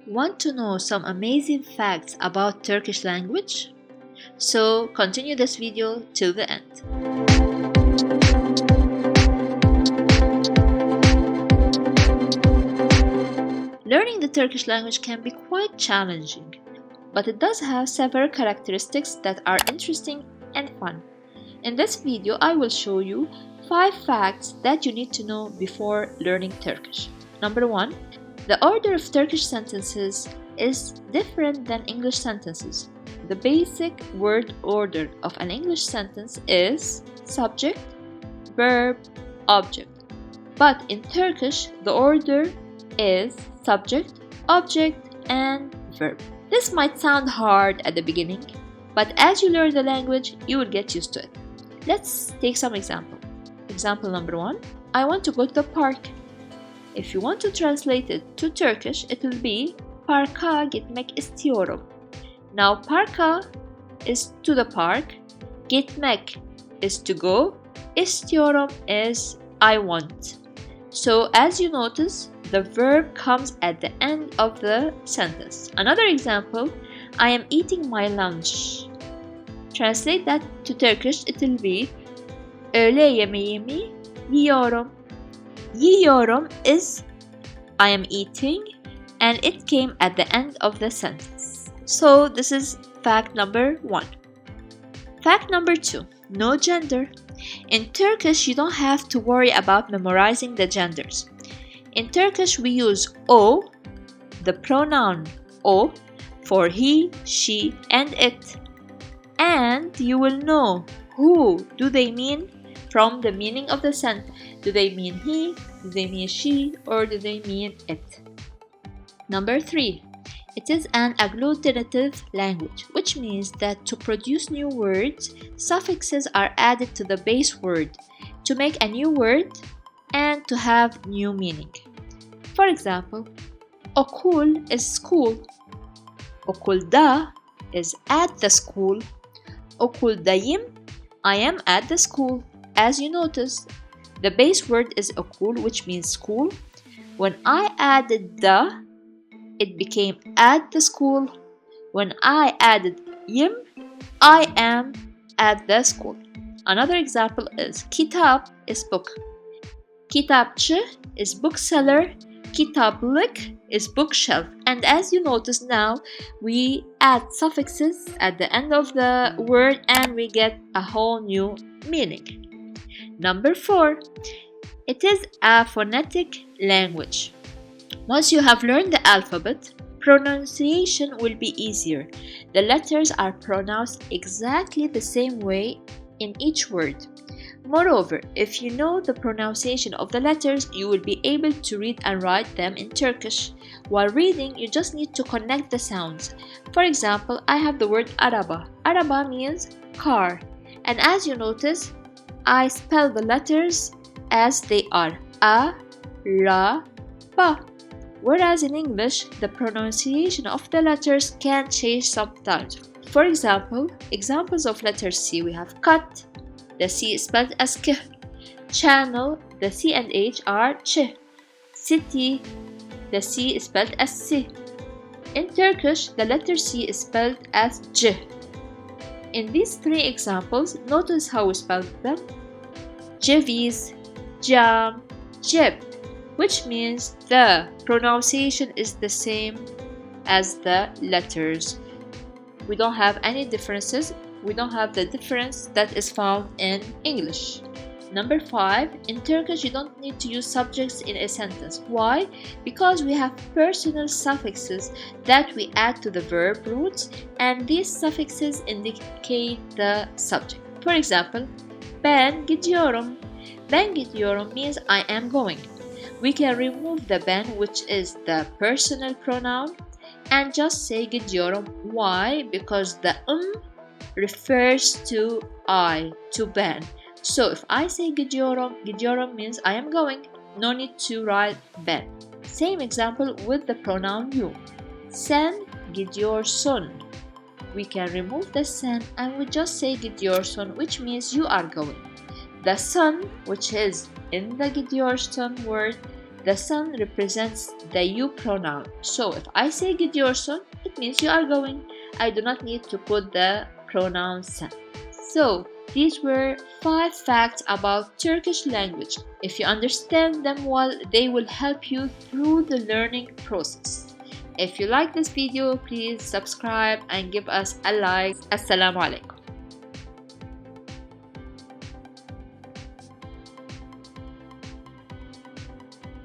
Want to know some amazing facts about Turkish language? So continue this video till the end. Learning the Turkish language can be quite challenging, but it does have several characteristics that are interesting and fun. In this video, I will show you 5 facts that you need to know before learning Turkish. Number 1. The order of Turkish sentences is different than English sentences. The basic word order of an English sentence is subject, verb, object. But in Turkish, the order is subject, object, and verb. This might sound hard at the beginning, but as you learn the language, you will get used to it. Let's take some example. Example number 1. I want to go to the park. If you want to translate it to Turkish, it will be Parka gitmek istiyorum. Now parka is to the park, gitmek is to go, istiyorum is I want. So as you notice, the verb comes at the end of the sentence. Another example, I am eating my lunch. Translate that to Turkish, it will be öğle yemeğimi yiyorum. Yiyorum is I am eating, and it came at the end of the sentence. So this is fact number 1. Fact number 2. No gender. In Turkish, you don't have to worry about memorizing the genders. In Turkish, we use o, the pronoun o, for he, she, and it. And you will know who do they mean from the meaning of the sentence. Do they mean he, do they mean she, or do they mean it? Number 3. It is an agglutinative language, which means that to produce new words, suffixes are added to the base word to make a new word and to have new meaning. For example, okul is school, okulda is at the school, okuldayım, I am at the school. As you notice, the base word is okul, which means school. When I added the, it became at the school. When I added yim, I am at the school. Another example is kitap is book. Kitapçı is bookseller. Kitaplık is bookshelf. And as you notice now, we add suffixes at the end of the word and we get a whole new meaning. Number 4. It is a phonetic language. Once you have learned the alphabet, pronunciation will be easier. The letters are pronounced exactly the same way in each word. Moreover, if you know the pronunciation of the letters, you will be able to read and write them in Turkish. While reading, you just need to connect the sounds. For example, I have the word araba. Araba means car. And as you notice, I spell the letters as they are. A, ra, ba. Whereas in English, the pronunciation of the letters can change sometimes. For example, examples of letter C, we have kat, the C is spelled as k. Channel, the C and H are ch. City, the C is spelled as si. In Turkish, the letter C is spelled as j. In these 3 examples, notice how we spell them. Ceviz, cam, cep, which means the pronunciation is the same as the letters. We don't have any differences. We don't have the difference that is found in English. Number 5. In Turkish, you don't need to use subjects in a sentence. Why? Because we have personal suffixes that we add to the verb roots, and these suffixes indicate the subject. For example, ben gidiyorum. Ben gidiyorum means I am going. We can remove the ben, which is the personal pronoun, and just say gidiyorum. Why? Because the refers to I, to ben. So if I say gidiyorum, gidiyorum means I am going. No need to write ben. Same example with the pronoun you. Sen gidiyorsun. We can remove the sen and we just say gidiyorsun, which means you are going. The sun, which is in the gidiyorsun word, The son represents the you pronoun. So if I say gidiyorsun, it means you are going. I do not need to put the pronoun sen. So these were 5 facts about Turkish language. If you understand them well, they will help you through the learning process. If you like this video, please subscribe and give us a like. Assalamu alaikum.